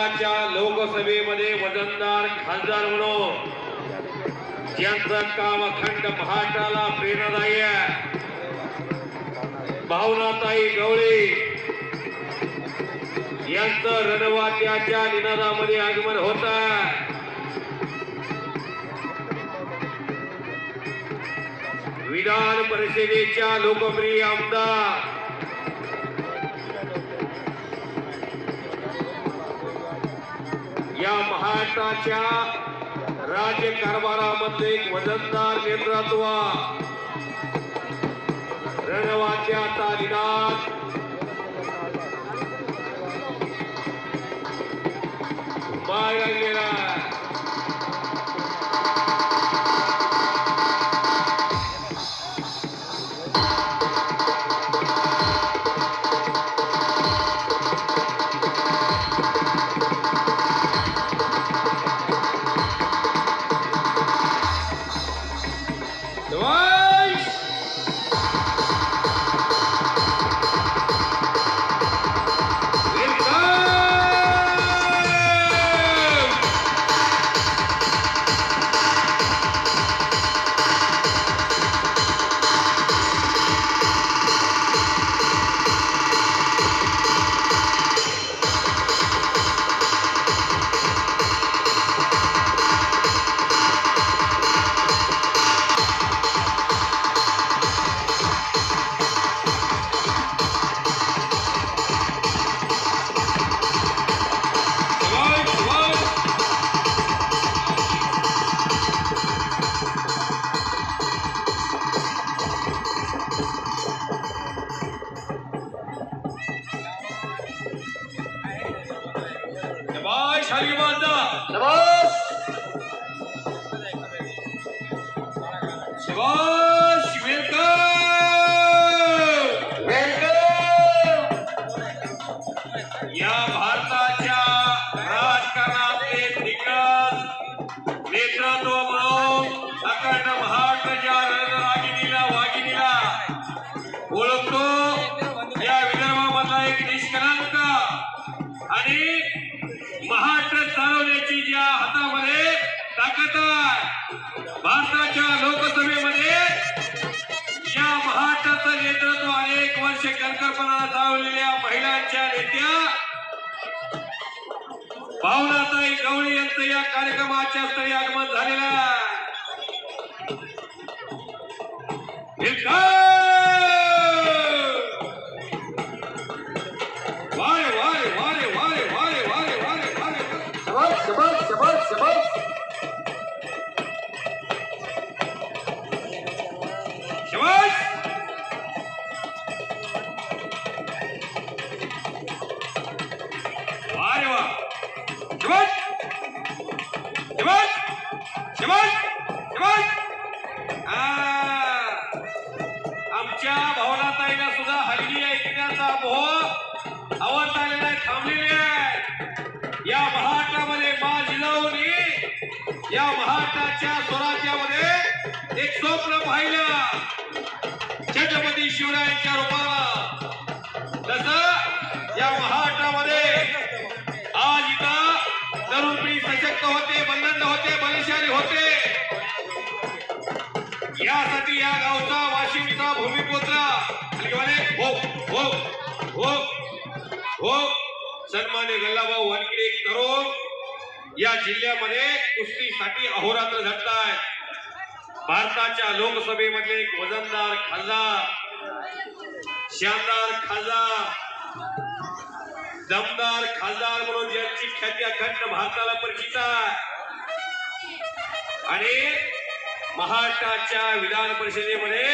लोकसभेमध्ये वजनदार खासदार म्हणून ज्यांचं काम अखंड महाराष्ट्राला प्रेरणादायी आहे, भावनाताई गवळी यांचं रणवाद्याच्या निनादामध्ये आगमन होत आहे। विधान परिषदेच्या लोकप्रिय आमदार या महाराष्ट्राच्या राज्यकारभारामध्ये एक वजनदार नेतृत्व, रणवाद्याचा निनाद बाळगलेला या भारताच्या राजकारणातले दिग्गज नेतृत्व म्हणून अखंड महाराष्ट्राच्या वाघिणीला ओळखतो। या विदर्भामधला एक निष्कलंक आणि महाराष्ट्र चालवण्याची ज्या हातामध्ये ताकद आहे, भारताच्या लोकसभेमध्ये या महाराष्ट्राचं नेतृत्व अनेक वर्ष कणखरपणाने चालवलेल्या महिलांच्या नेत्या भावनाताई गवळी यांचं या कार्यक्रमाच्या स्थळी आगमन झालेलं आहे। वारे वारे वारे वारे वारे वारे वारे वारे शबाश शबाश शबाश शबाश शबाश वारे वा शबाश शबाश शबाश शबाश। आमच्या भावनाताईला सुद्धा हल्ली ऐकण्याचा मोह आवडत आलेला आहे, थांबलेले आहे। या महाराष्ट्रामध्ये मा जिजाऊनी या महाराष्ट्राच्या स्वराज्यामध्ये एक स्वप्न पाहिलं, छत्रपती शिवरायांच्या रूपाला। तसं या महाराष्ट्रामध्ये आज इथं तरुण पिढी सशक्त होते, बलवंत होते, बलशाली होते। यासाठी या गावचा वाशिमचा भूमिपुत्र हो हो हो हो सन्मान्य गल्लाभाऊ वानखेडे तरुण या जिल्ह्यामध्ये कुस्तीसाठी अहोरात्र झटतायत। भारताच्या लोकसभेमधले एक वजनदार खासदार, शानदार खासदार, दमदार खासदार म्हणून ज्यांची ख्याती अखंड भारताला परिचित आहे आणि महाराष्ट्राच्या विधान परिषदेमध्ये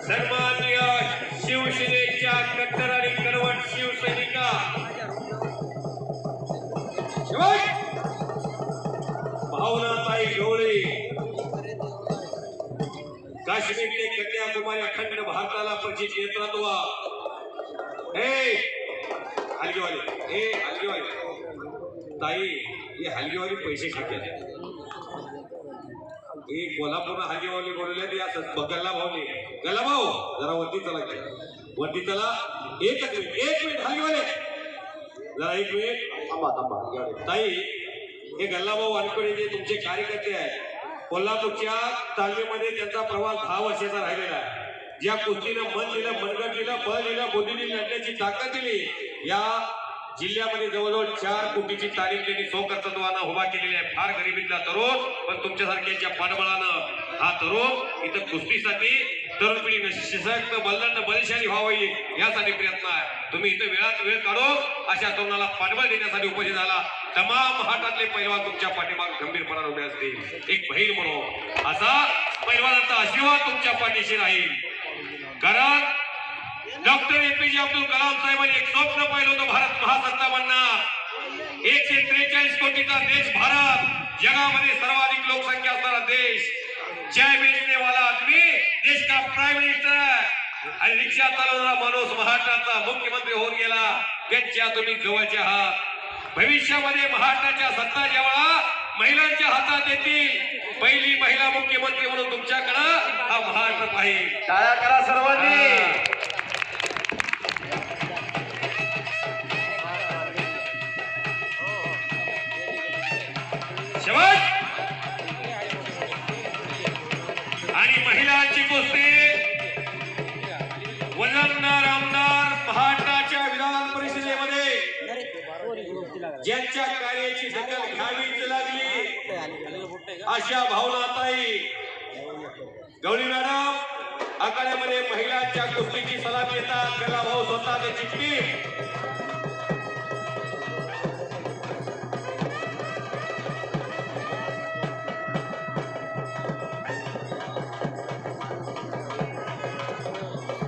सन्माननीय शिवसेनेच्या कट्टर आणि कडवट शिवसैनिका भावनाताई गवळी, काश्मीर ते कन्याकुमारी अखंड भारताला परिचित नेतृत्व। हलगीवाली ताई, ये हलगीवाली पैसे खाते ही कोल्हापूरला हागेवाली बोलवले ती असत गल्ला भाऊने. गल्ला भाऊ जरा वरती चला की. वरती चला. एक मिनिट हागेवाले जरा एक मिनिट थांबा थांबा या रे. ताई हे गल्ला भाऊ वानकडे जे तुमचे कार्यकर्ते आहेत कोल्हापूरच्या तालमीमध्ये त्यांचा प्रवास 10 वर्षाचा राहिलेला आहे. ज्या कुस्तीनं मन दिलं मनगट दिलं बळ दिलं बुद्धीने लढण्याची ताकद दिली या जिल्ह्यामध्ये जवळजवळ 4 कोटीची तालीम त्यांनी स्वकर्तृत्वानं उभा केलेली आहे. फार गरिबीतला तरुण पण तुमच्यासारख्यांच्या पाठबळानं हा तरुण इथं कुस्तीसाठी तरुण पिढीनं सशक्त बलदंड बलशाली व्हावी यासाठी प्रयत्न आहे. तुम्ही इथं वेळात वेळ काढून अशा तरुणाला पाठबळ देण्यासाठी उपस्थित झाला. तमाम हातातले पैलवान तुमच्या पाठीमागे गंभीरपणाने उभे असतील. एक बहीर म्हणून असा पैलवानाचा आशीर्वाद तुमच्या पाठीशी राहील. कारण डॉक्टर एपीजे अब्दुल कलाम साहेबांनी एक स्वप्न पाहिलं होतं भारत महासत्ता बनणार. 143 कोटीचा देश भारत जगामध्ये सर्वाधिक लोकसंख्या असणारा देश. चाय बेचने वाला आदमी देश का प्राईम मिनिस्टर आणि रिक्षा चालवणारा माणूस महाराष्ट्राचा मुख्यमंत्री होऊन गेला. त्यांच्या तुम्ही जवळचे आहात. भविष्यामध्ये महाराष्ट्राच्या सत्ता जेव्हा महिलांच्या हातात येतील पहिली महिला मुख्यमंत्री म्हणून तुमच्याकडं हा महाराष्ट्र पाहिजे. टाळ्या करा सर्वांनी. शेवट आणि महिलांची कुस्ती वजनदार आमदार महाराष्ट्राच्या विधान परिषदेमध्ये ज्यांच्या कार्याची दखल घ्यावीच लागली अशा भावनाताई गौरी मॅडम आखाड्यामध्ये महिलांच्या कुस्तीची सलामी येतात. गल्ला भाऊ स्वतः त्याची टीम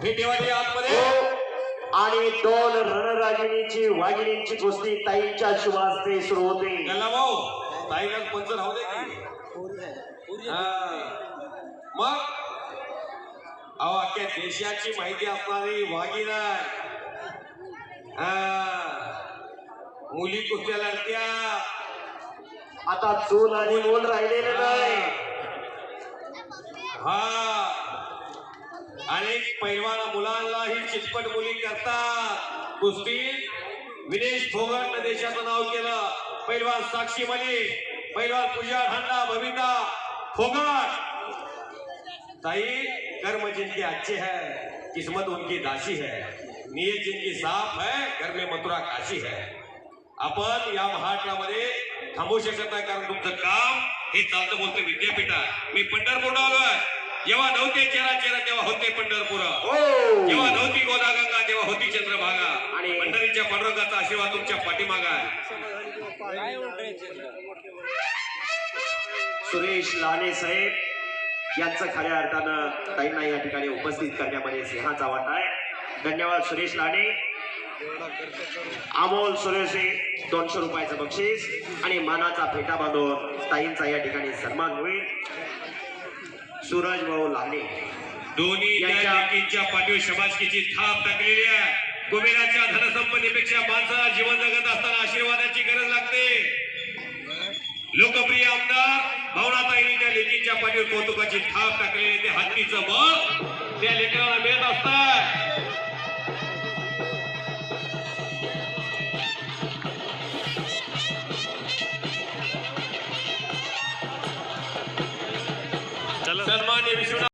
भेटेवाली आतमध्ये आणि 2 रणरागिणीची वाघिणींची कुस्ती ताईंच्या शुभ हस्ते सुरू होते. गल्ला भाऊ ताईला पंच राहू दे की. मग अहो अख्ख्या देशाची माहिती असणारी वाघीण आहे. मुली कुस्त्या लढत्या. आता चूल आणि मूल राहिलेले नाही. हा अनेक पैलवान मुलांनाही चितपट मुली करतात. कुस्तीत विनेश फोगटनं देशाचं नाव केलं. पैलवान साक्षी मलिक पैलवान पूजा ढांडा बबिता फोगट. ताई कर्म जिनके अच्छे है किस्मत उनकी दासी है नीयत जिनकी साफ है घर में मथुरा काशी है. आपण या महाराष्ट्रामध्ये थांबू शकत नाही कारण तुमचं काम हे चालतं बोलतं विद्यापीठ आहे. मी पंढरपूरला आलोय. जेव्हा नव्हते चेहरा तेव्हा होते पंढरपूर. जेव्हा नव्हती गोदागंगा तेव्हा होती चंद्रभागा. आणि पंढरीच्या पांडुरंगाचा आशीर्वाद तुमच्या पाठीमागा आहे. सुरेश लाने साहेब यांचं खऱ्या अर्थानं ताईंना या ठिकाणी उपस्थित करण्यामध्ये सिंहाचा वाटा आहे. धन्यवाद सुरेश लाने. अमोल सुरेशे 200 रुपयाचं बक्षीस आणि मानाचा फेटा बांधून ताईंचा या ठिकाणी सन्मान होईल. सूरज भाऊ लाने दोन्ही लेकींच्या पाठीवर शबासकीची थाप टाकलेली आहे. कुबेराच्या धनसंपत्तीपेक्षा माणसाला जीवन जगत असताना आशीर्वादाची गरज लागते. लोकप्रिय आमदार भावनाताईंनी त्या लेकींच्या पाठीवर कौतुकाची थाप टाकलेली. ते हत्तीचं बळ त्या लेकराला मिळत असतात.